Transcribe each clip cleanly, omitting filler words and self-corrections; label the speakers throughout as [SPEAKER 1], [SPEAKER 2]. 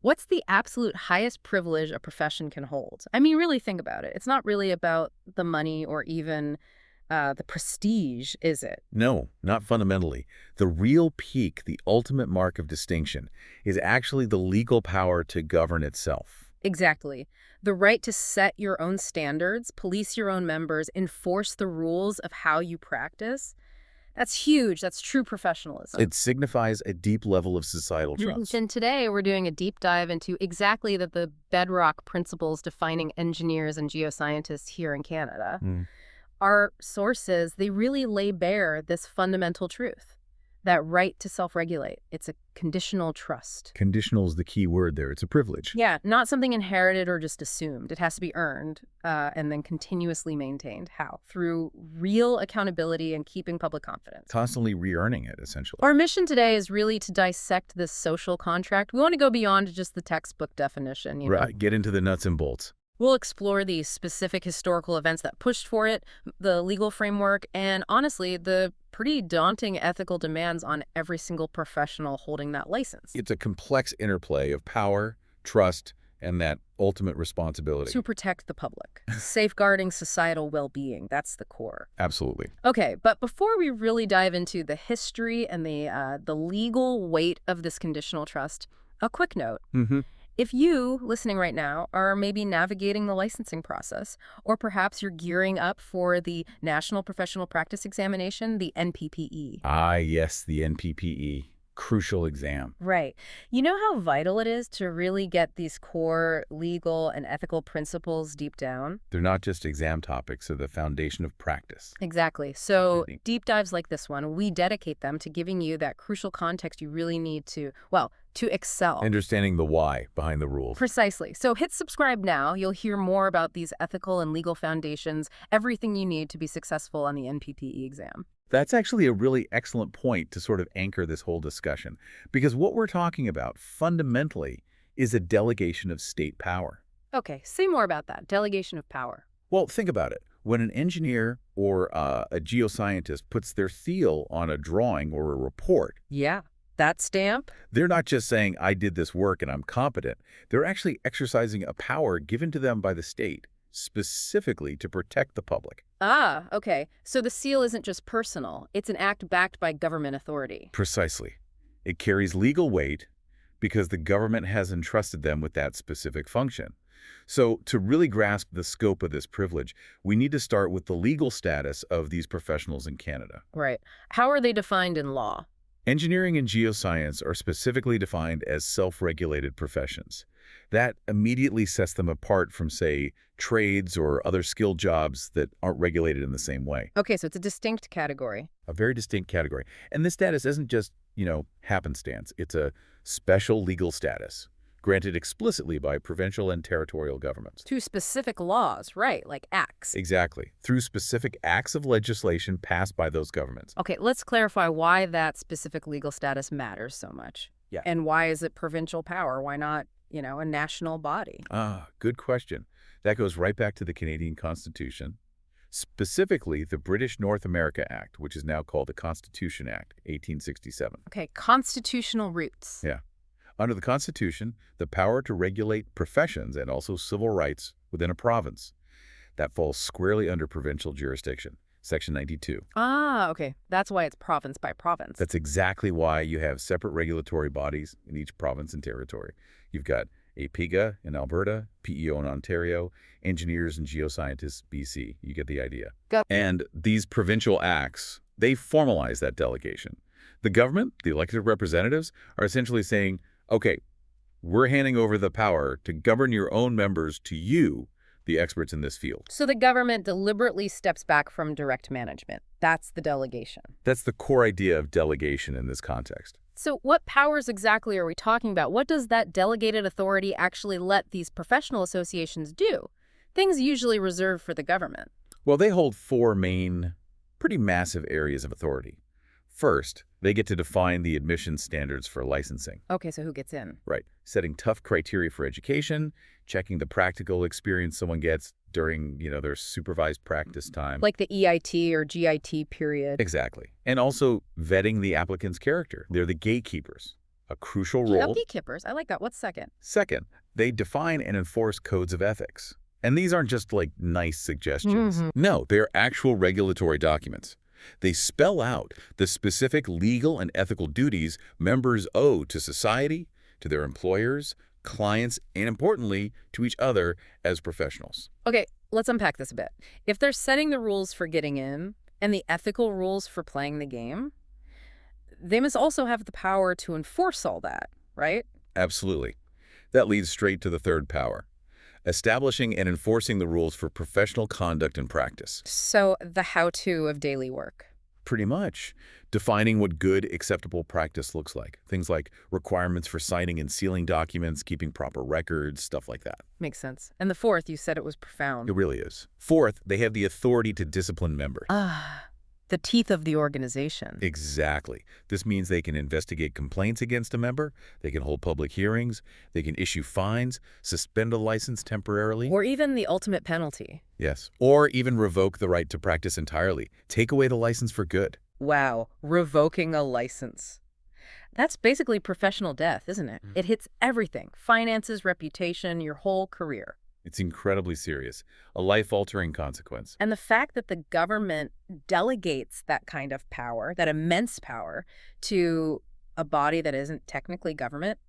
[SPEAKER 1] What's the absolute highest privilege a profession can hold? I mean, really think about it. It's not really about the money or even the prestige, is it?
[SPEAKER 2] No, not fundamentally. The real peak, the ultimate mark of distinction, is actually the legal power to govern itself.
[SPEAKER 1] Exactly. The right to set your own standards, police your own members, enforce the rules of how you practice. That's huge. That's true professionalism.
[SPEAKER 2] It signifies a deep level of societal trust.
[SPEAKER 1] And today we're doing a deep dive into exactly the bedrock principles defining engineers and geoscientists here in Canada.
[SPEAKER 2] Mm.
[SPEAKER 1] Our sources, they really lay bare this fundamental truth, that right to self-regulate. It's a conditional trust.
[SPEAKER 2] Conditional is the key word there. It's a privilege.
[SPEAKER 1] Yeah, not something inherited or just assumed. It has to be earned and then continuously maintained. How? Through real accountability and keeping public confidence.
[SPEAKER 2] Constantly re-earning it, essentially.
[SPEAKER 1] Our mission today is really to dissect this social contract. We want to go beyond just the textbook definition.
[SPEAKER 2] Right, get into the nuts and bolts.
[SPEAKER 1] We'll explore the specific historical events that pushed for it, the legal framework, and honestly, the pretty daunting ethical demands on every single professional holding that license.
[SPEAKER 2] It's a complex interplay of power, trust, and that ultimate responsibility.
[SPEAKER 1] To protect the public, safeguarding societal well-being. That's the core.
[SPEAKER 2] Absolutely.
[SPEAKER 1] Okay, but before we really dive into the history and the legal weight of this conditional trust, a quick note. If you, listening right now, are maybe navigating the licensing process, or perhaps you're gearing up for the National Professional Practice Examination, the NPPE.
[SPEAKER 2] Ah, yes, the NPPE. Crucial exam.
[SPEAKER 1] Right. You know how vital it is to really get these core legal and ethical principles deep down?
[SPEAKER 2] They're not just exam topics, they're the foundation of practice.
[SPEAKER 1] Exactly. So deep dives like this one, we dedicate them to giving you that crucial context you really need to, well, to excel.
[SPEAKER 2] Understanding the why behind the rules.
[SPEAKER 1] Precisely. So hit subscribe now. You'll hear more about these ethical and legal foundations, everything you need to be successful on the NPPE exam.
[SPEAKER 2] That's actually a really excellent point to sort of anchor this whole discussion, because what we're talking about fundamentally is a delegation of state power.
[SPEAKER 1] Okay, say more about that, delegation of power.
[SPEAKER 2] Well, think about it. When an engineer or a geoscientist puts their seal on a drawing or a report,
[SPEAKER 1] Yeah, that stamp?
[SPEAKER 2] they're not just saying, I did this work and I'm competent. They're actually exercising a power given to them by the state, specifically to protect the public.
[SPEAKER 1] Ah, okay. So the seal isn't just personal. It's an act backed by government authority.
[SPEAKER 2] Precisely. It carries legal weight because the government has entrusted them with that specific function. So to really grasp the scope of this privilege, we need to start with the legal status of these professionals in Canada.
[SPEAKER 1] Right. How are they defined in law?
[SPEAKER 2] Engineering and geoscience are specifically defined as self-regulated professions. That immediately sets them apart from, say, trades or other skilled jobs that aren't regulated in the same way.
[SPEAKER 1] Okay, so it's a distinct category.
[SPEAKER 2] A very distinct category. And this status isn't just, happenstance. It's a special legal status granted explicitly by provincial and territorial governments.
[SPEAKER 1] To specific laws, right, like acts.
[SPEAKER 2] Exactly. Through specific acts of legislation passed by those governments.
[SPEAKER 1] Okay, let's clarify why that specific legal status matters so much.
[SPEAKER 2] Yeah.
[SPEAKER 1] And why is it provincial power? Why not, a national body?
[SPEAKER 2] Ah, good question. That goes right back to the Canadian Constitution, specifically the British North America Act, which is now called the Constitution Act, 1867.
[SPEAKER 1] Okay, constitutional roots.
[SPEAKER 2] Yeah. Under the Constitution, the power to regulate professions and also civil rights within a province. That falls squarely under provincial jurisdiction, Section 92.
[SPEAKER 1] Ah, okay. That's why it's province by province.
[SPEAKER 2] That's exactly why you have separate regulatory bodies in each province and territory. You've got APIGA in Alberta, PEO in Ontario, Engineers and Geoscientists, BC. You get the idea. And these provincial acts, they formalize that delegation. The government, the elected representatives, are essentially saying, okay, we're handing over the power to govern your own members to you, the experts in this field.
[SPEAKER 1] So the government deliberately steps back from direct management. That's the delegation.
[SPEAKER 2] That's the core idea of delegation in this context.
[SPEAKER 1] So what powers exactly are we talking about? What does that delegated authority actually let these professional associations do? Things usually reserved for the government.
[SPEAKER 2] Well, they hold four main, pretty massive areas of authority. First, they get to define the admission standards for licensing.
[SPEAKER 1] Okay, so who gets in?
[SPEAKER 2] Right. Setting tough criteria for education, checking the practical experience someone gets during, their supervised practice time.
[SPEAKER 1] Like the EIT or GIT period.
[SPEAKER 2] Exactly. And also vetting the applicant's character. They're the gatekeepers. a crucial role.
[SPEAKER 1] Beekeepers, I like that. What's second?
[SPEAKER 2] Second, they define and enforce codes of ethics. And these aren't just like nice suggestions. No, they're actual regulatory documents. They spell out the specific legal and ethical duties members owe to society, to their employers, clients, and importantly, to each other as professionals.
[SPEAKER 1] Okay, let's unpack this a bit. If they're setting the rules for getting in and the ethical rules for playing the game, they must also have the power to enforce all that, right?
[SPEAKER 2] Absolutely. That leads straight to the third power, establishing and enforcing the rules for professional conduct and practice.
[SPEAKER 1] So the how-to of daily work.
[SPEAKER 2] Pretty much. Defining what good, acceptable practice looks like. Things like requirements for signing and sealing documents, keeping proper records, stuff like that.
[SPEAKER 1] Makes sense. And the fourth, you said it was profound.
[SPEAKER 2] It really is. Fourth, they have the authority to discipline members.
[SPEAKER 1] The teeth of the organization.
[SPEAKER 2] Exactly. This means they can investigate complaints against a member, they can hold public hearings, they can issue fines, suspend a license temporarily.
[SPEAKER 1] Or even the ultimate penalty.
[SPEAKER 2] Yes. Or even revoke the right to practice entirely. Take away the license for good.
[SPEAKER 1] Wow, revoking a license. That's basically professional death, isn't it? It hits everything. Finances, reputation, your whole career.
[SPEAKER 2] It's incredibly serious, a life-altering consequence.
[SPEAKER 1] And the fact that the government delegates that kind of power, that immense power, to a body that isn't technically government,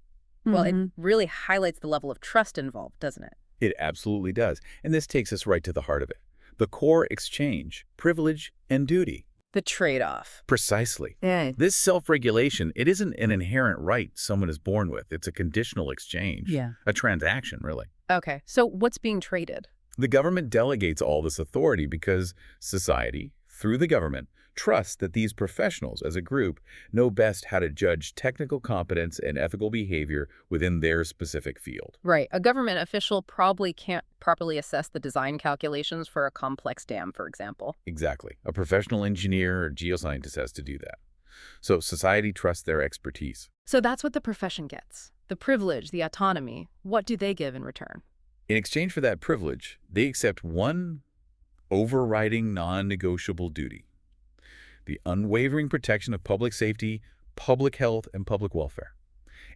[SPEAKER 1] well, it really highlights the level of trust involved, doesn't it?
[SPEAKER 2] It absolutely does. And this takes us right to the heart of it. The core exchange, privilege, and duty.
[SPEAKER 1] The trade-off.
[SPEAKER 2] Precisely.
[SPEAKER 1] Yeah.
[SPEAKER 2] This self-regulation, it isn't an inherent right someone is born with. It's a conditional exchange.
[SPEAKER 1] Yeah.
[SPEAKER 2] A transaction, really.
[SPEAKER 1] Okay, so what's being traded?
[SPEAKER 2] The government delegates all this authority because society, through the government, trusts that these professionals as a group know best how to judge technical competence and ethical behavior within their specific field.
[SPEAKER 1] Right. A government official probably can't properly assess the design calculations for a complex dam, for example.
[SPEAKER 2] Exactly. A professional engineer or geoscientist has to do that. So society trusts their expertise.
[SPEAKER 1] So that's what the profession gets. The privilege, the autonomy. What do they give in return?
[SPEAKER 2] In exchange for that privilege, they accept one overriding non-negotiable duty: the unwavering protection of public safety, public health, and public welfare.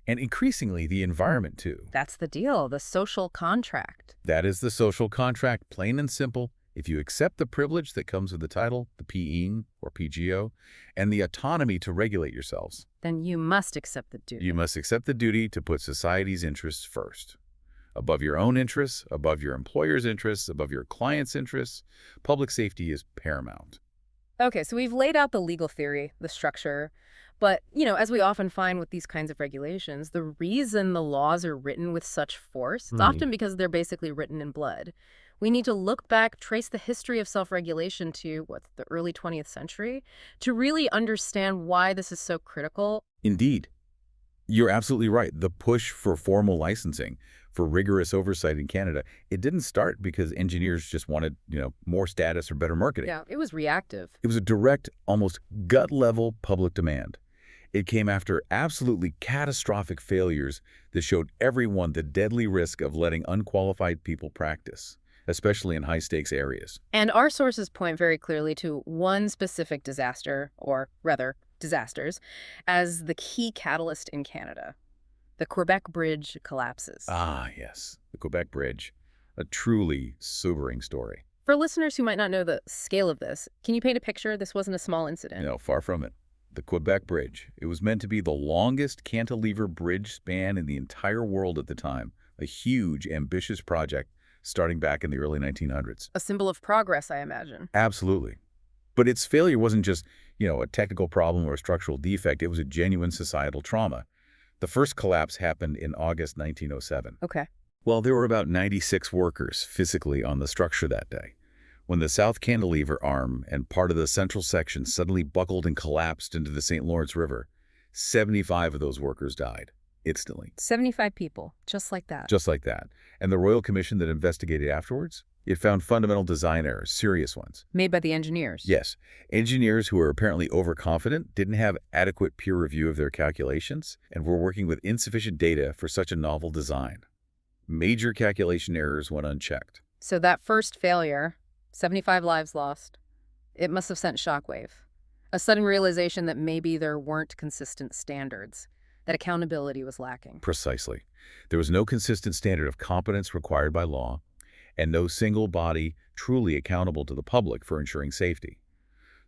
[SPEAKER 2] And increasingly, the environment, too.
[SPEAKER 1] That's the deal, the social contract.
[SPEAKER 2] That is the social contract, plain and simple. If you accept the privilege that comes with the title, the PE or PGO, and the autonomy to regulate yourselves,
[SPEAKER 1] then you must accept the duty.
[SPEAKER 2] you must accept the duty to put society's interests first. Above your own interests, above your employer's interests, above your client's interests, public safety is paramount.
[SPEAKER 1] Okay, so we've laid out the legal theory, the structure, but, as we often find with these kinds of regulations, the reason the laws are written with such force, it's often because they're basically written in blood. We need to look back, trace the history of self-regulation to, the early 20th century, to really understand why this is so critical.
[SPEAKER 2] Indeed. You're absolutely right. The push for formal licensing, for rigorous oversight in Canada, it didn't start because engineers just wanted, more status or better marketing.
[SPEAKER 1] Yeah, it was reactive.
[SPEAKER 2] It was a direct, almost gut-level public demand. It came after absolutely catastrophic failures that showed everyone the deadly risk of letting unqualified people practice, especially in high-stakes areas.
[SPEAKER 1] And our sources point very clearly to one specific disaster, or rather, disasters, as the key catalyst in Canada. The Quebec Bridge collapses.
[SPEAKER 2] Ah, yes, the Quebec Bridge. A truly sobering story.
[SPEAKER 1] For listeners who might not know the scale of this, can you paint a picture? This wasn't a small incident.
[SPEAKER 2] No, far from it. The Quebec Bridge. It was meant to be the longest cantilever bridge span in the entire world at the time. A huge, ambitious project starting back in the early 1900s.
[SPEAKER 1] A symbol of progress, I imagine.
[SPEAKER 2] Absolutely. But its failure wasn't just, a technical problem or a structural defect. It was a genuine societal trauma. The first collapse happened in August 1907.
[SPEAKER 1] Okay.
[SPEAKER 2] Well, there were about 96 workers physically on the structure that day. When the south cantilever arm and part of the central section suddenly buckled and collapsed into the St. Lawrence River, 75 of those workers died instantly.
[SPEAKER 1] 75 people, just like that.
[SPEAKER 2] Just like that. And the Royal Commission that investigated afterwards, it found fundamental design errors, serious ones.
[SPEAKER 1] Made by the engineers.
[SPEAKER 2] Yes. Engineers who were apparently overconfident didn't have adequate peer review of their calculations and were working with insufficient data for such a novel design. Major calculation errors went unchecked.
[SPEAKER 1] So that first failure, 75 lives lost, it must have sent shockwave. A sudden realization that maybe there weren't consistent standards. that accountability was lacking.
[SPEAKER 2] Precisely. There was no consistent standard of competence required by law, and no single body truly accountable to the public for ensuring safety.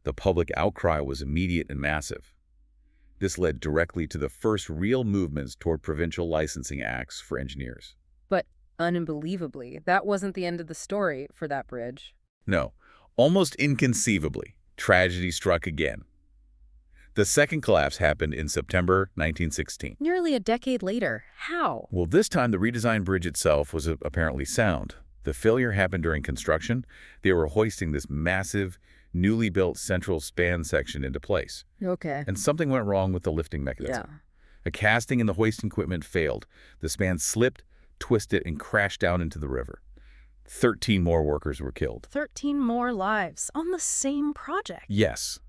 [SPEAKER 2] The public outcry was immediate and massive. This led directly to the first real movements toward provincial licensing acts for engineers.
[SPEAKER 1] But unbelievably, that wasn't the end of the story for that bridge.
[SPEAKER 2] No, almost inconceivably, tragedy struck again. The second collapse happened in September 1916.
[SPEAKER 1] Nearly a decade later. How?
[SPEAKER 2] Well, this time the redesigned bridge itself was apparently sound. The failure happened during construction. They were hoisting this massive, newly built central span section into place.
[SPEAKER 1] Okay.
[SPEAKER 2] And something went wrong with the lifting mechanism.
[SPEAKER 1] Yeah.
[SPEAKER 2] A casting in the hoisting equipment failed. The span slipped, twisted, and crashed down into the river. 13 more workers were killed.
[SPEAKER 1] 13 more lives on the same project.
[SPEAKER 2] Yes.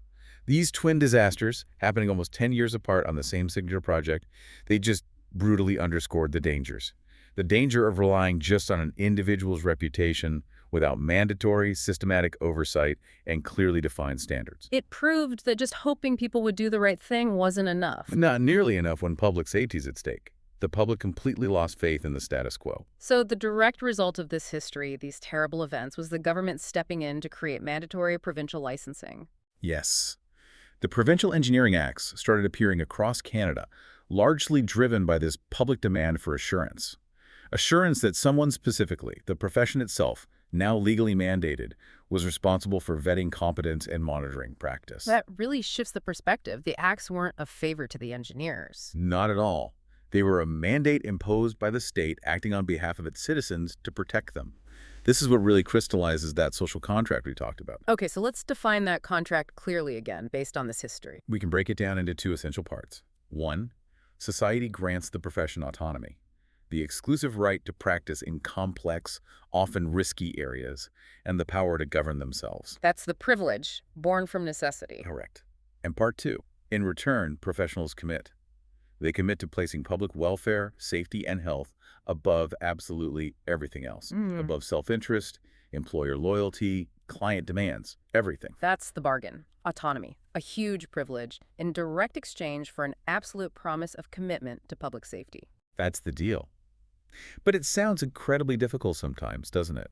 [SPEAKER 2] These twin disasters, happening almost 10 years apart on the same signature project, they just brutally underscored the dangers. The danger of relying just on an individual's reputation without mandatory, systematic oversight and clearly defined standards.
[SPEAKER 1] It proved that just hoping people would do the right thing wasn't enough.
[SPEAKER 2] Not nearly enough when public safety is at stake. The public completely lost faith in the status quo.
[SPEAKER 1] So the direct result of this history, these terrible events, was the government stepping in to create mandatory provincial licensing.
[SPEAKER 2] Yes. The Provincial Engineering Acts started appearing across Canada, largely driven by this public demand for assurance. Assurance that someone specifically, the profession itself, now legally mandated, was responsible for vetting competence and monitoring practice.
[SPEAKER 1] That really shifts the perspective. The acts weren't a favor to the engineers.
[SPEAKER 2] Not at all. They were a mandate imposed by the state acting on behalf of its citizens to protect them. This is what really crystallizes that social contract we talked about.
[SPEAKER 1] Okay, so let's define that contract clearly again, based on this history.
[SPEAKER 2] We can break it down into two essential parts. One, society grants the profession autonomy, the exclusive right to practice in complex, often risky areas, and the power to govern themselves.
[SPEAKER 1] That's the privilege born from necessity.
[SPEAKER 2] Correct. And part two, in return, professionals commit. They commit to placing public welfare, safety, and health above absolutely everything else. Above self-interest, employer loyalty, client demands, everything.
[SPEAKER 1] That's the bargain. Autonomy, a huge privilege, in direct exchange for an absolute promise of commitment to public safety.
[SPEAKER 2] That's the deal. But it sounds incredibly difficult sometimes, doesn't it?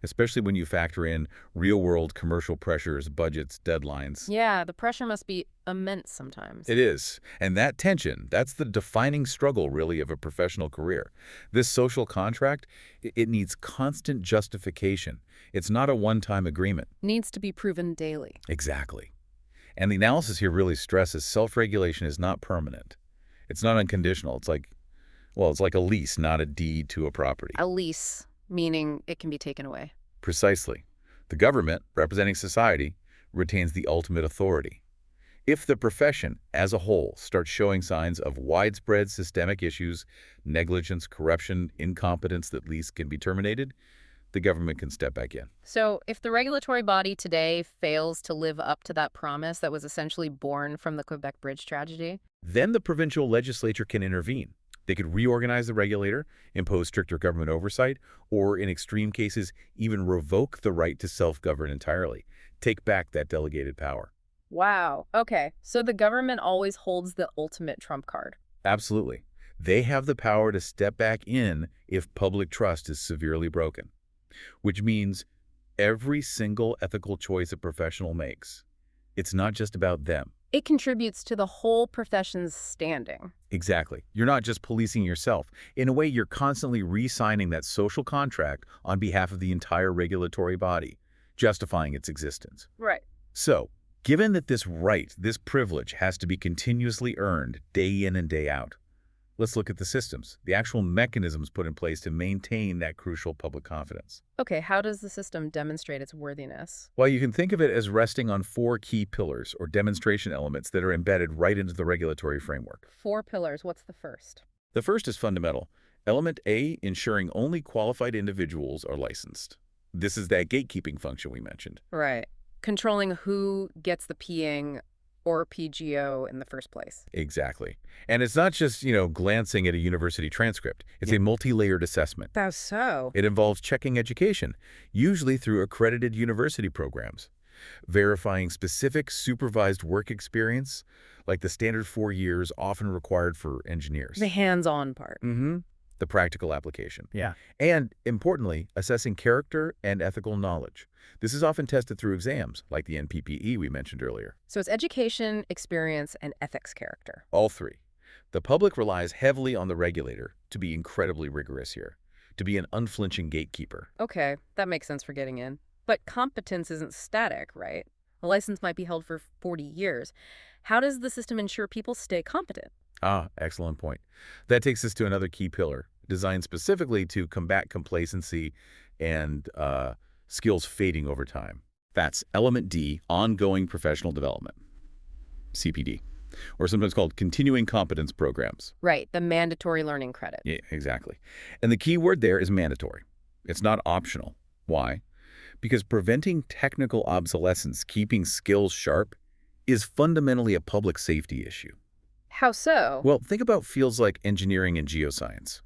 [SPEAKER 2] Especially when you factor in real-world commercial pressures, budgets, deadlines.
[SPEAKER 1] Yeah, the pressure must be immense sometimes.
[SPEAKER 2] It is. And that tension, that's the defining struggle, really, of a professional career. This social contract, it needs constant justification. It's not a one-time agreement.
[SPEAKER 1] Needs to be proven daily.
[SPEAKER 2] Exactly. And the analysis here really stresses self-regulation is not permanent. It's not unconditional. It's like a lease, not a deed to a property.
[SPEAKER 1] A lease, meaning it can be taken away.
[SPEAKER 2] Precisely. The government, representing society, retains the ultimate authority. If the profession as a whole starts showing signs of widespread systemic issues, negligence, corruption, incompetence that lease can be terminated, the government can step back in.
[SPEAKER 1] So if the regulatory body today fails to live up to that promise that was essentially born from the Quebec Bridge tragedy,
[SPEAKER 2] then the provincial legislature can intervene. They could reorganize the regulator, impose stricter government oversight, or in extreme cases, even revoke the right to self-govern entirely. Take back that delegated power.
[SPEAKER 1] Wow. Okay. So the government always holds the ultimate trump card.
[SPEAKER 2] Absolutely. They have the power to step back in if public trust is severely broken, which means every single ethical choice a professional makes, it's not just about them.
[SPEAKER 1] It contributes to the whole profession's standing.
[SPEAKER 2] Exactly. You're not just policing yourself. In a way, you're constantly re-signing that social contract on behalf of the entire regulatory body, justifying its existence.
[SPEAKER 1] Right.
[SPEAKER 2] So, given that this right, this privilege, has to be continuously earned day in and day out, let's look at the systems, the actual mechanisms put in place to maintain that crucial public confidence.
[SPEAKER 1] Okay, how does the system demonstrate its worthiness?
[SPEAKER 2] Well, you can think of it as resting on 4 key pillars or demonstration elements that are embedded right into the regulatory framework.
[SPEAKER 1] 4 pillars. What's the first?
[SPEAKER 2] The first is fundamental. Element A, ensuring only qualified individuals are licensed. This is that gatekeeping function we mentioned.
[SPEAKER 1] Right. Controlling who gets the PEing or PGO in the first place.
[SPEAKER 2] Exactly. And it's not just, glancing at a university transcript. It's a multi-layered assessment.
[SPEAKER 1] That's so.
[SPEAKER 2] It involves checking education, usually through accredited university programs. verifying specific supervised work experience, like the standard 4 years often required for engineers.
[SPEAKER 1] The hands-on part.
[SPEAKER 2] The practical application.
[SPEAKER 3] Yeah.
[SPEAKER 2] And, importantly, assessing character and ethical knowledge. This is often tested through exams, like the NPPE we mentioned earlier.
[SPEAKER 1] So it's education, experience, and ethics character.
[SPEAKER 2] All three. The public relies heavily on the regulator to be incredibly rigorous here, to be an unflinching gatekeeper.
[SPEAKER 1] Okay, that makes sense for getting in. But competence isn't static, right? A license might be held for 40 years. How does the system ensure people stay competent?
[SPEAKER 2] Excellent point. That takes us to another key pillar, designed specifically to combat complacency and skills fading over time. That's element D, ongoing professional development, CPD, or sometimes called continuing competence programs.
[SPEAKER 1] Right, the mandatory learning credit.
[SPEAKER 2] Yeah, exactly. And the key word there is mandatory. It's not optional. Why? Because preventing technical obsolescence, keeping skills sharp, is fundamentally a public safety issue.
[SPEAKER 1] How so?
[SPEAKER 2] Well, think about fields like engineering and geoscience.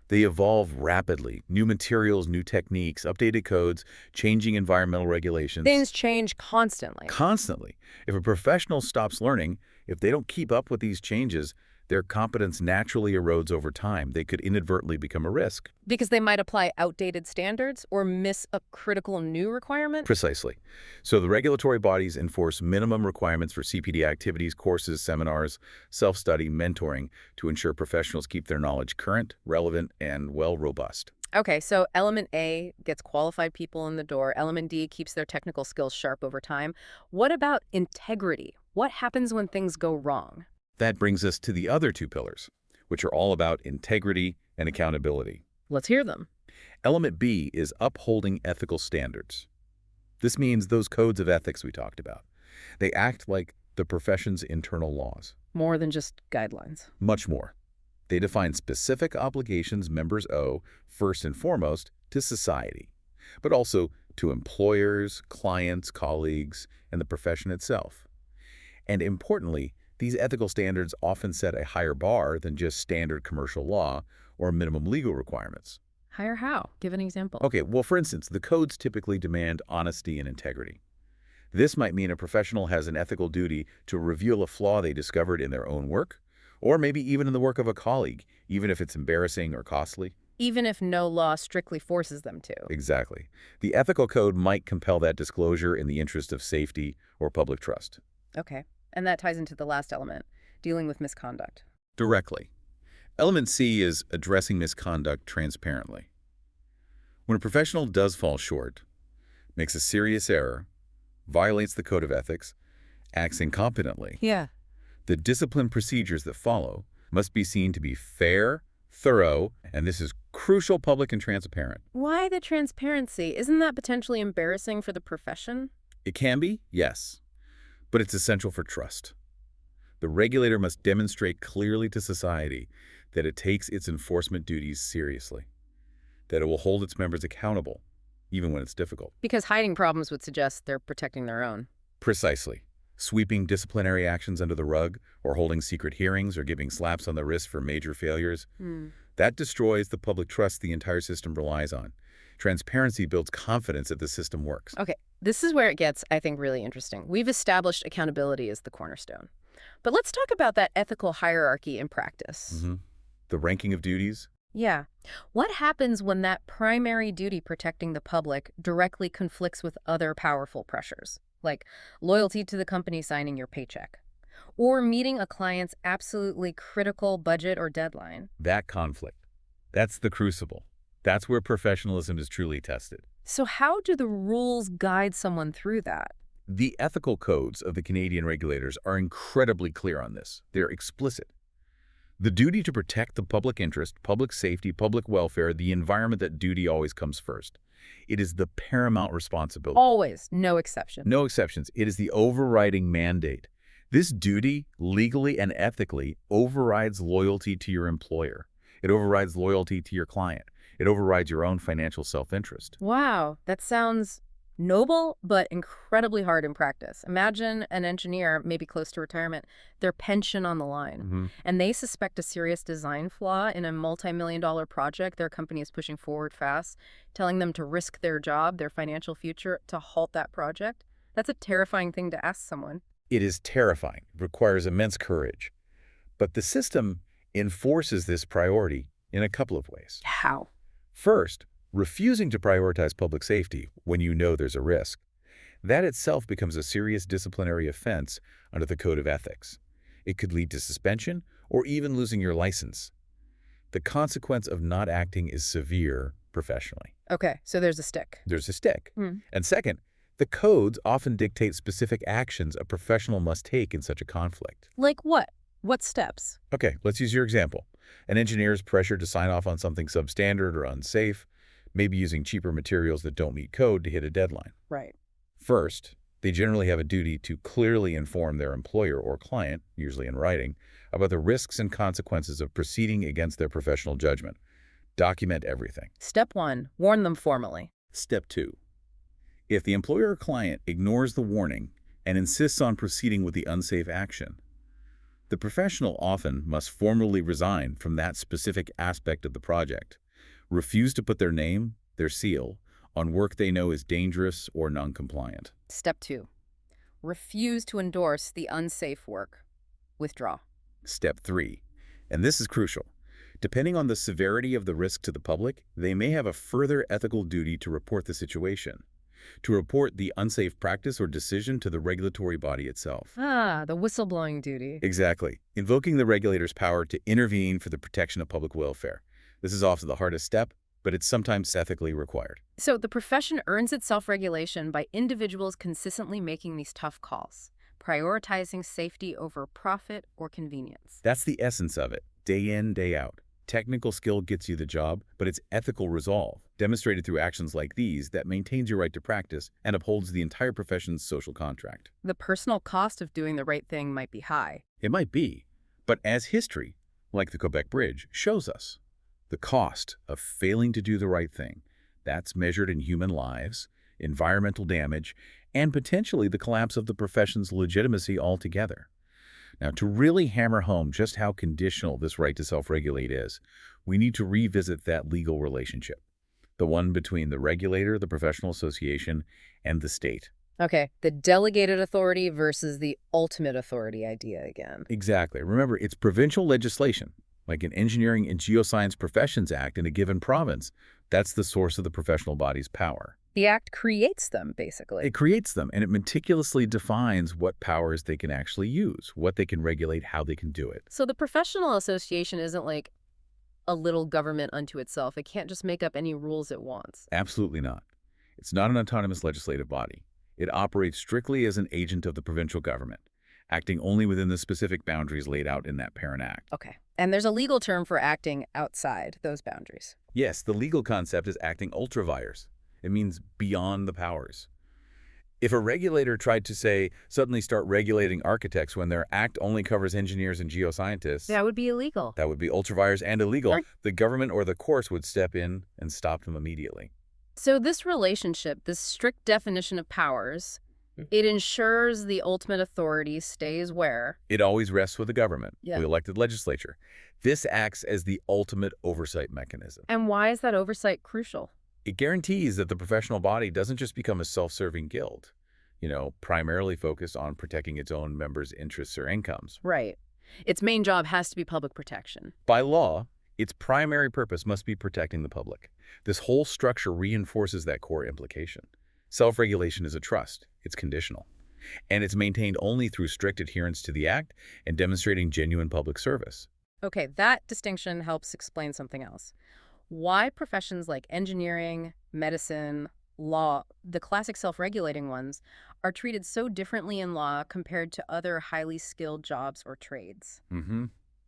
[SPEAKER 2] They evolve rapidly. New materials, new techniques, updated codes, changing environmental regulations.
[SPEAKER 1] Things change constantly.
[SPEAKER 2] Constantly. If a professional stops learning, if they don't keep up with these changes, their competence naturally erodes over time. They could inadvertently become a risk.
[SPEAKER 1] Because they might apply outdated standards or miss a critical new requirement?
[SPEAKER 2] Precisely. So the regulatory bodies enforce minimum requirements for CPD activities, courses, seminars, self-study, mentoring to ensure professionals keep their knowledge current, relevant, and, well, robust.
[SPEAKER 1] Okay, so element A gets qualified people in the door. Element D keeps their technical skills sharp over time. What about integrity? What happens when things go wrong?
[SPEAKER 2] That brings us to the other two pillars, which are all about integrity and accountability.
[SPEAKER 1] Let's hear them.
[SPEAKER 2] Element B is upholding ethical standards. This means those codes of ethics we talked about. They act like the profession's internal laws.
[SPEAKER 1] More than just guidelines.
[SPEAKER 2] Much more. They define specific obligations members owe, first and foremost, to society, but also to employers, clients, colleagues, and the profession itself. And importantly, these ethical standards often set a higher bar than just standard commercial law or minimum legal requirements.
[SPEAKER 1] Higher how? Give an example.
[SPEAKER 2] Okay, well, for instance, the codes typically demand honesty and integrity. This might mean a professional has an ethical duty to reveal a flaw they discovered in their own work, or maybe even in the work of a colleague, even if it's embarrassing or costly.
[SPEAKER 1] Even if no law strictly forces them to.
[SPEAKER 2] Exactly. The ethical code might compel that disclosure in the interest of safety or public trust.
[SPEAKER 1] Okay. And that ties into the last element, dealing with misconduct.
[SPEAKER 2] Directly. Element C is addressing misconduct transparently. When a professional does fall short, makes a serious error, violates the code of ethics, acts incompetently, the discipline procedures that follow must be seen to be fair, thorough, and this is crucial, public and transparent.
[SPEAKER 1] Why the transparency? Isn't that potentially embarrassing for the profession?
[SPEAKER 2] It can be, yes, but it's essential for trust. The regulator must demonstrate clearly to society that it takes its enforcement duties seriously, that it will hold its members accountable, even when it's difficult.
[SPEAKER 1] Because hiding problems would suggest they're protecting their own.
[SPEAKER 2] Precisely. Sweeping disciplinary actions under the rug, or holding secret hearings, or giving slaps on the wrist for major failures, that destroys the public trust the entire system relies on. Transparency builds confidence that the system works.
[SPEAKER 1] Okay, this is where it gets, I think, really interesting. We've established accountability as the cornerstone. But let's talk about that ethical hierarchy in practice.
[SPEAKER 2] The ranking of duties?
[SPEAKER 1] Yeah. What happens when that primary duty protecting the public directly conflicts with other powerful pressures, like loyalty to the company signing your paycheck, or meeting a client's absolutely critical budget or deadline?
[SPEAKER 2] That conflict. That's the crucible. That's where professionalism is truly tested.
[SPEAKER 1] So how do the rules guide someone through that?
[SPEAKER 2] The ethical codes of the Canadian regulators are incredibly clear on this. They're explicit. The duty to protect the public interest, public safety, public welfare, the environment, that duty always comes first. It is the paramount responsibility.
[SPEAKER 1] Always, no exception.
[SPEAKER 2] No exceptions. It is the overriding mandate. This duty, legally and ethically, overrides loyalty to your employer. It overrides loyalty to your client. It overrides your own financial self-interest.
[SPEAKER 1] Wow, that sounds noble, but incredibly hard in practice. Imagine an engineer, maybe close to retirement, their pension on the line, and they suspect a serious design flaw in a multi-million-dollar project their company is pushing forward fast, telling them to risk their job, their financial future, to halt that project. That's a terrifying thing to ask someone.
[SPEAKER 2] It is terrifying. It requires immense courage. But the system enforces this priority in a couple of ways.
[SPEAKER 1] How?
[SPEAKER 2] First, refusing to prioritize public safety when you know there's a risk. That itself becomes a serious disciplinary offense under the Code of Ethics. It could lead to suspension or even losing your license. The consequence of not acting is severe professionally.
[SPEAKER 1] Okay, so there's a stick.
[SPEAKER 2] There's a stick. And second, the codes often dictate specific actions a professional must take in such a conflict.
[SPEAKER 1] Like what? What steps?
[SPEAKER 2] Okay, let's use your example. An engineer is pressured to sign off on something substandard or unsafe, maybe using cheaper materials that don't meet code to hit a deadline.
[SPEAKER 1] Right.
[SPEAKER 2] First, they generally have a duty to clearly inform their employer or client, usually in writing, about the risks and consequences of proceeding against their professional judgment. Document everything.
[SPEAKER 1] Step 1, warn them formally.
[SPEAKER 2] Step 2. If the employer or client ignores the warning and insists on proceeding with the unsafe action, the professional often must formally resign from that specific aspect of the project, refuse to put their name, their seal, on work they know is dangerous or non-compliant.
[SPEAKER 1] Step 2, refuse to endorse the unsafe work. Withdraw.
[SPEAKER 2] Step 3, and this is crucial. Depending on the severity of the risk to the public, they may have a further ethical duty to report the situation, to report the unsafe practice or decision to the regulatory body itself.
[SPEAKER 1] Ah, the whistleblowing duty.
[SPEAKER 2] Exactly, invoking the regulator's power to intervene for the protection of public welfare. This is often the hardest step, but it's sometimes ethically required.
[SPEAKER 1] So the profession earns its self-regulation by individuals consistently making these tough calls, prioritizing safety over profit or convenience.
[SPEAKER 2] That's the essence of it, day in, day out. Technical skill gets you the job, but it's ethical resolve, demonstrated through actions like these, that maintains your right to practice and upholds the entire profession's social contract.
[SPEAKER 1] The personal cost of doing the right thing might be high.
[SPEAKER 2] It might be, but as history, like the Quebec Bridge, shows us, the cost of failing to do the right thing, that's measured in human lives, environmental damage, and potentially the collapse of the profession's legitimacy altogether. Now, to really hammer home just how conditional this right to self-regulate is, we need to revisit that legal relationship, the one between the regulator, the professional association, and the state.
[SPEAKER 1] Okay, the delegated authority versus the ultimate authority idea again.
[SPEAKER 2] Exactly. Remember, it's provincial legislation, like an Engineering and Geoscience Professions Act in a given province. That's the source of the professional body's power.
[SPEAKER 1] The act creates them, basically.
[SPEAKER 2] It creates them, and it meticulously defines what powers they can actually use, what they can regulate, how they can do it.
[SPEAKER 1] So the professional association isn't like a little government unto itself. It can't just make up any rules it wants.
[SPEAKER 2] Absolutely not. It's not an autonomous legislative body. It operates strictly as an agent of the provincial government, acting only within the specific boundaries laid out in that parent act.
[SPEAKER 1] Okay. And there's a legal term for acting outside those boundaries.
[SPEAKER 2] Yes, the legal concept is acting ultra vires. It means beyond the powers. If a regulator tried to, say, suddenly start regulating architects when their act only covers engineers and geoscientists,
[SPEAKER 1] That would be illegal.
[SPEAKER 2] that would be ultra vires and illegal.
[SPEAKER 1] Right.
[SPEAKER 2] The government or the courts would step in and stop them immediately.
[SPEAKER 1] So this relationship, this strict definition of powers, it ensures the ultimate authority stays where?
[SPEAKER 2] It always rests with the government,
[SPEAKER 1] Yeah.
[SPEAKER 2] the elected legislature. This acts as the ultimate oversight mechanism.
[SPEAKER 1] And why is that oversight crucial?
[SPEAKER 2] It guarantees that the professional body doesn't just become a self-serving guild, primarily focused on protecting its own members' interests or incomes.
[SPEAKER 1] Right. Its main job has to be public protection.
[SPEAKER 2] By law, its primary purpose must be protecting the public. This whole structure reinforces that core implication. Self-regulation is a trust. It's conditional. And it's maintained only through strict adherence to the act and demonstrating genuine public service.
[SPEAKER 1] Okay, that distinction helps explain something else. Why professions like engineering, medicine, law, the classic self-regulating ones, are treated so differently in law compared to other highly skilled jobs or trades.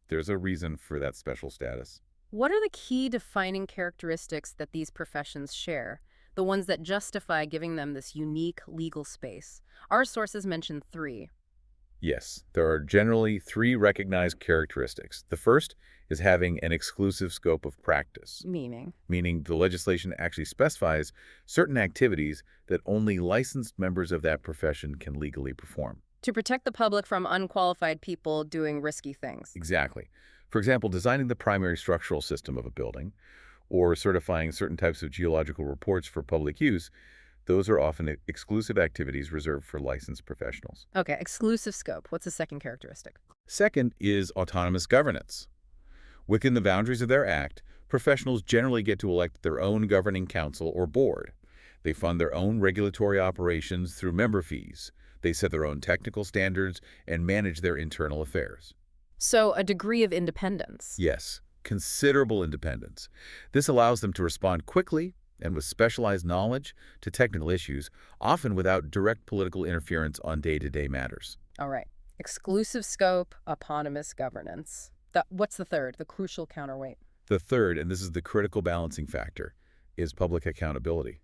[SPEAKER 2] There's a reason for that special status.
[SPEAKER 1] What are the key defining characteristics that these professions share, the ones that justify giving them this unique legal space? Our sources mention 3.
[SPEAKER 2] Yes, there are generally 3 recognized characteristics. The first is having an exclusive scope of practice,
[SPEAKER 1] Meaning?
[SPEAKER 2] meaning the legislation actually specifies certain activities that only licensed members of that profession can legally perform.
[SPEAKER 1] To protect the public from unqualified people doing risky things.
[SPEAKER 2] Exactly. For example, designing the primary structural system of a building or certifying certain types of geological reports for public use, Those are often exclusive activities reserved for licensed professionals.
[SPEAKER 1] Okay, exclusive scope. What's the second characteristic?
[SPEAKER 2] Second is autonomous governance. Within the boundaries of their act, professionals generally get to elect their own governing council or board. They fund their own regulatory operations through member fees. They set their own technical standards and manage their internal affairs.
[SPEAKER 1] So a degree of independence.
[SPEAKER 2] Yes, considerable independence. This allows them to respond quickly and with specialized knowledge to technical issues, often without direct political interference on day-to-day matters.
[SPEAKER 1] All right. Exclusive scope, eponymous governance. What's the third, the crucial counterweight?
[SPEAKER 2] The third, and this is the critical balancing factor, is public accountability.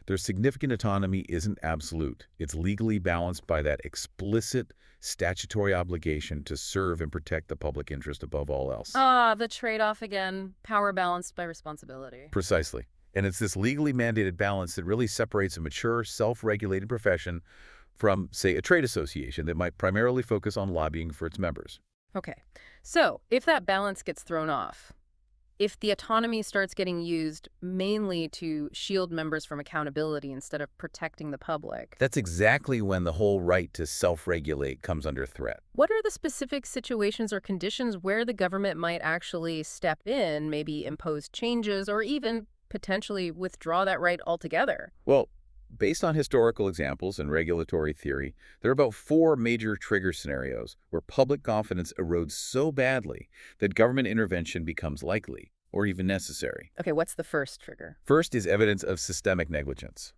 [SPEAKER 2] Their significant autonomy isn't absolute. It's legally balanced by that explicit statutory obligation to serve and protect the public interest above all else.
[SPEAKER 1] Ah, the trade-off again, power balanced by responsibility.
[SPEAKER 2] Precisely. And it's this legally mandated balance that really separates a mature, self-regulated profession from, say, a trade association that might primarily focus on lobbying for its members.
[SPEAKER 1] Okay, so if that balance gets thrown off, if the autonomy starts getting used mainly to shield members from accountability instead of protecting the public,
[SPEAKER 2] That's exactly when the whole right to self-regulate comes under threat.
[SPEAKER 1] what are the specific situations or conditions where the government might actually step in, maybe impose changes, or even potentially withdraw that right altogether?
[SPEAKER 2] Well, based on historical examples and regulatory theory, there are about 4 major trigger scenarios where public confidence erodes so badly that government intervention becomes likely or even necessary.
[SPEAKER 1] Okay, what's the first trigger?
[SPEAKER 2] First is evidence of systemic negligence.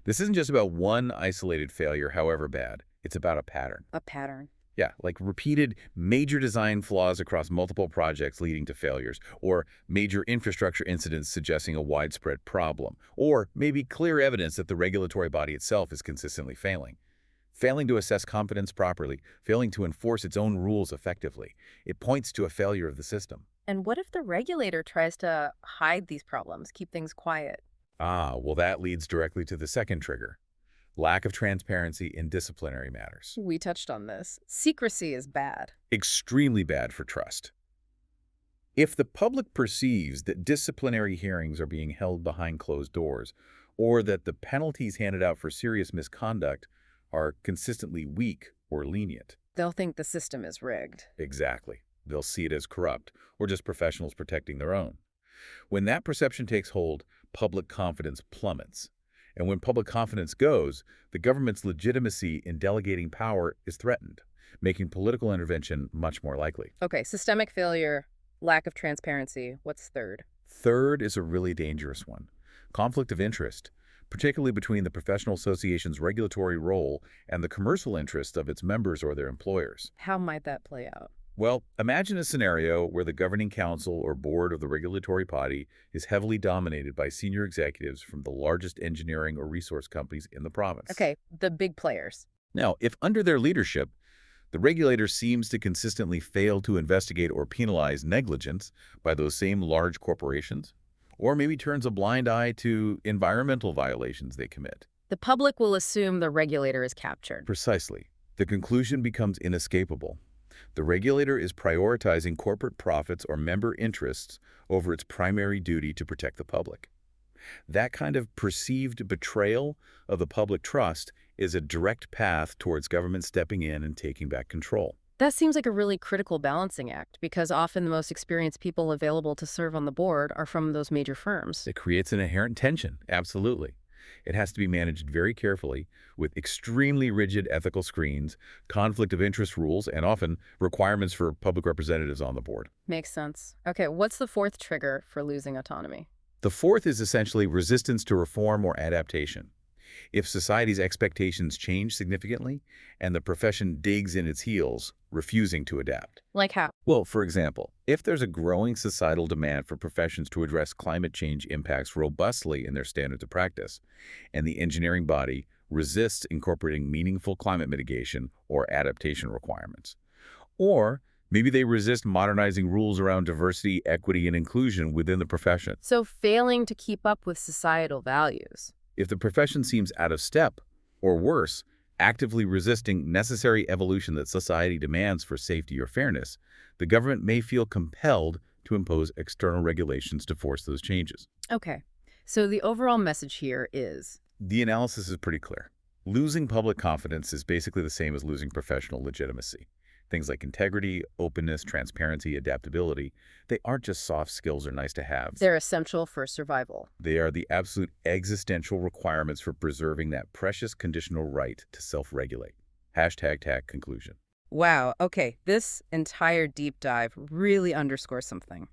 [SPEAKER 2] This isn't just about one isolated failure, however bad. It's about a pattern.
[SPEAKER 1] A pattern.
[SPEAKER 2] Yeah, like repeated major design flaws across multiple projects leading to failures, or major infrastructure incidents suggesting a widespread problem, or maybe clear evidence that the regulatory body itself is consistently failing. Failing to assess competence properly, failing to enforce its own rules effectively. It points to a failure of the system.
[SPEAKER 1] And what if the regulator tries to hide these problems, keep things quiet?
[SPEAKER 2] Well, that leads directly to the second trigger. Lack of transparency in disciplinary matters.
[SPEAKER 1] We touched on this. Secrecy is bad.
[SPEAKER 2] Extremely bad for trust. If the public perceives that disciplinary hearings are being held behind closed doors, or that the penalties handed out for serious misconduct are consistently weak or lenient.
[SPEAKER 1] They'll think the system is rigged.
[SPEAKER 2] Exactly. They'll see it as corrupt, or just professionals protecting their own. When that perception takes hold, public confidence plummets. And when public confidence goes, the government's legitimacy in delegating power is threatened, making political intervention much more likely.
[SPEAKER 1] Okay, systemic failure, lack of transparency. What's third?
[SPEAKER 2] Third is a really dangerous one. Conflict of interest, particularly between the professional association's regulatory role and the commercial interests of its members or their employers.
[SPEAKER 1] How might that play out?
[SPEAKER 2] Well, imagine a scenario where the governing council or board of the regulatory body is heavily dominated by senior executives from the largest engineering or resource companies in the province.
[SPEAKER 1] Okay, the big players.
[SPEAKER 2] Now, if under their leadership, the regulator seems to consistently fail to investigate or penalize negligence by those same large corporations, or maybe turns a blind eye to environmental violations they commit.
[SPEAKER 1] The public will assume the regulator is captured.
[SPEAKER 2] Precisely. The conclusion becomes inescapable. The regulator is prioritizing corporate profits or member interests over its primary duty to protect the public. That kind of perceived betrayal of the public trust is a direct path towards government stepping in and taking back control.
[SPEAKER 1] That seems like a really critical balancing act, because often the most experienced people available to serve on the board are from those major firms.
[SPEAKER 2] It creates an inherent tension, absolutely. It has to be managed very carefully with extremely rigid ethical screens, conflict of interest rules, and often requirements for public representatives on the board.
[SPEAKER 1] Makes sense. Okay, what's the fourth trigger for losing autonomy?
[SPEAKER 2] The fourth is essentially resistance to reform or adaptation. If society's expectations change significantly and the profession digs in its heels, refusing to adapt.
[SPEAKER 1] Like how?
[SPEAKER 2] Well, for example, if there's a growing societal demand for professions to address climate change impacts robustly in their standards of practice, and the engineering body resists incorporating meaningful climate mitigation or adaptation requirements. Or maybe they resist modernizing rules around diversity, equity, and inclusion within the profession.
[SPEAKER 1] So failing to keep up with societal values.
[SPEAKER 2] If the profession seems out of step, or worse, actively resisting necessary evolution that society demands for safety or fairness, the government may feel compelled to impose external regulations to force those changes.
[SPEAKER 1] Okay, so the overall message here is
[SPEAKER 2] The analysis is pretty clear. Losing public confidence is basically the same as losing professional legitimacy. Things like integrity, openness, transparency, adaptability, they aren't just soft skills or nice-to-haves.
[SPEAKER 1] They're essential for survival.
[SPEAKER 2] They are the absolute existential requirements for preserving that precious conditional right to self-regulate. #TAG conclusion.
[SPEAKER 1] Wow. Okay. This entire deep dive really underscores something.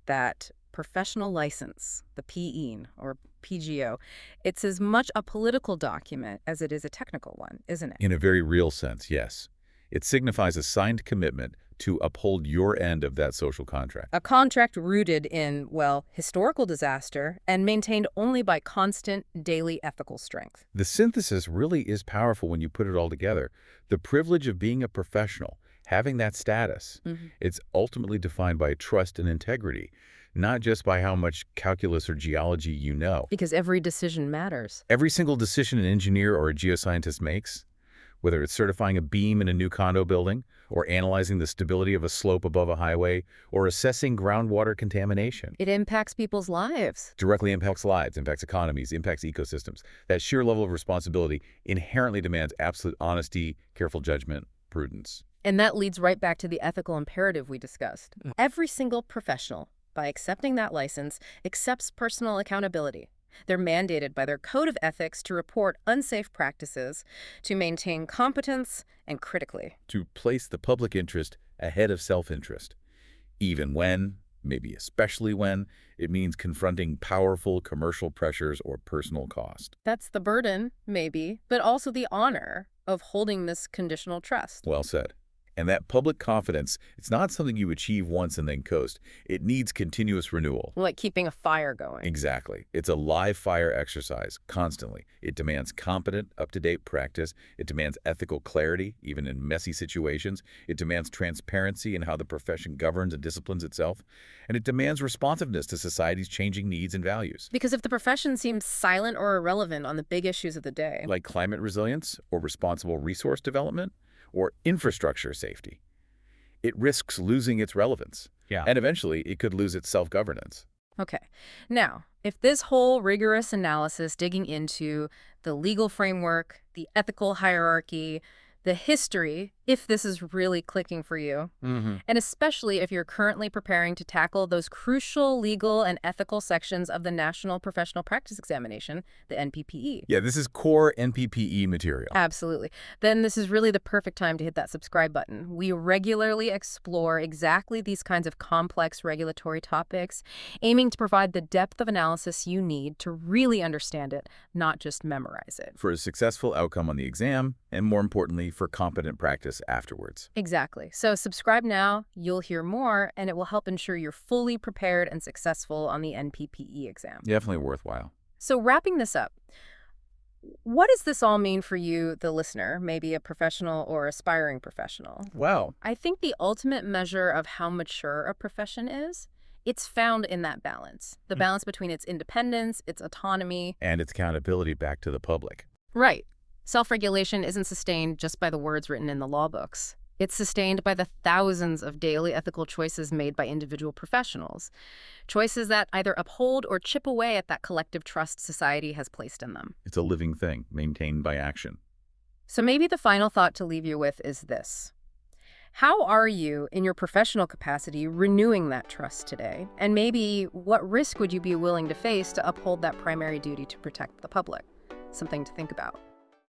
[SPEAKER 1] That professional license, the PE or PGO, it's as much a political document as it is a technical one, isn't it?
[SPEAKER 2] In a very real sense, yes. It signifies a signed commitment to uphold your end of that social contract.
[SPEAKER 1] A contract rooted in, well, historical disaster and maintained only by constant daily ethical strength.
[SPEAKER 2] The synthesis really is powerful when you put it all together. The privilege of being a professional, having that status, it's ultimately defined by trust and integrity, not just by how much calculus or geology you know.
[SPEAKER 1] Because every decision matters.
[SPEAKER 2] Every single decision an engineer or a geoscientist makes, whether it's certifying a beam in a new condo building, or analyzing the stability of a slope above a highway, or assessing groundwater contamination.
[SPEAKER 1] It impacts people's lives.
[SPEAKER 2] Directly impacts lives, impacts economies, impacts ecosystems. That sheer level of responsibility inherently demands absolute honesty, careful judgment, prudence.
[SPEAKER 1] And that leads right back to the ethical imperative we discussed. Every single professional, by accepting that license, accepts personal accountability. They're mandated by their code of ethics to report unsafe practices, to maintain competence, and critically,
[SPEAKER 2] to place the public interest ahead of self-interest, even when, maybe especially when, it means confronting powerful commercial pressures or personal cost.
[SPEAKER 1] That's the burden, maybe, but also the honor of holding this conditional trust.
[SPEAKER 2] Well said. And that public confidence, it's not something you achieve once and then coast. It needs continuous renewal.
[SPEAKER 1] Like keeping a fire going.
[SPEAKER 2] Exactly. It's a live fire exercise, constantly. It demands competent, up-to-date practice. It demands ethical clarity, even in messy situations. It demands transparency in how the profession governs and disciplines itself. And it demands responsiveness to society's changing needs and values.
[SPEAKER 1] Because if the profession seems silent or irrelevant on the big issues of the day,
[SPEAKER 2] like climate resilience or responsible resource development, or infrastructure safety, it risks losing its relevance. And eventually, it could lose its self-governance.
[SPEAKER 1] Okay. Now, if this whole rigorous analysis digging into the legal framework, the ethical hierarchy, the history, if this is really clicking for you, and especially if you're currently preparing to tackle those crucial legal and ethical sections of the National Professional Practice Examination, the NPPE.
[SPEAKER 2] Yeah, this is core NPPE material.
[SPEAKER 1] Absolutely. Then this is really the perfect time to hit that subscribe button. We regularly explore exactly these kinds of complex regulatory topics, aiming to provide the depth of analysis you need to really understand it, not just memorize it.
[SPEAKER 2] For a successful outcome on the exam, and more importantly, for competent practice afterwards.
[SPEAKER 1] Exactly. So subscribe now, you'll hear more, and it will help ensure you're fully prepared and successful on the NPPE exam.
[SPEAKER 2] Definitely worthwhile.
[SPEAKER 1] So wrapping this up, what does this all mean for you, the listener, maybe a professional or aspiring professional?
[SPEAKER 2] Well,
[SPEAKER 1] I think the ultimate measure of how mature a profession is, it's found in that balance. The balance between its independence, its autonomy,
[SPEAKER 2] and its accountability back to the public.
[SPEAKER 1] Right. Self-regulation isn't sustained just by the words written in the law books. It's sustained by the thousands of daily ethical choices made by individual professionals. Choices that either uphold or chip away at that collective trust society has placed in them.
[SPEAKER 2] It's a living thing, maintained by action.
[SPEAKER 1] So maybe the final thought to leave you with is this. How are you, in your professional capacity, renewing that trust today? And maybe what risk would you be willing to face to uphold that primary duty to protect the public? Something to think about.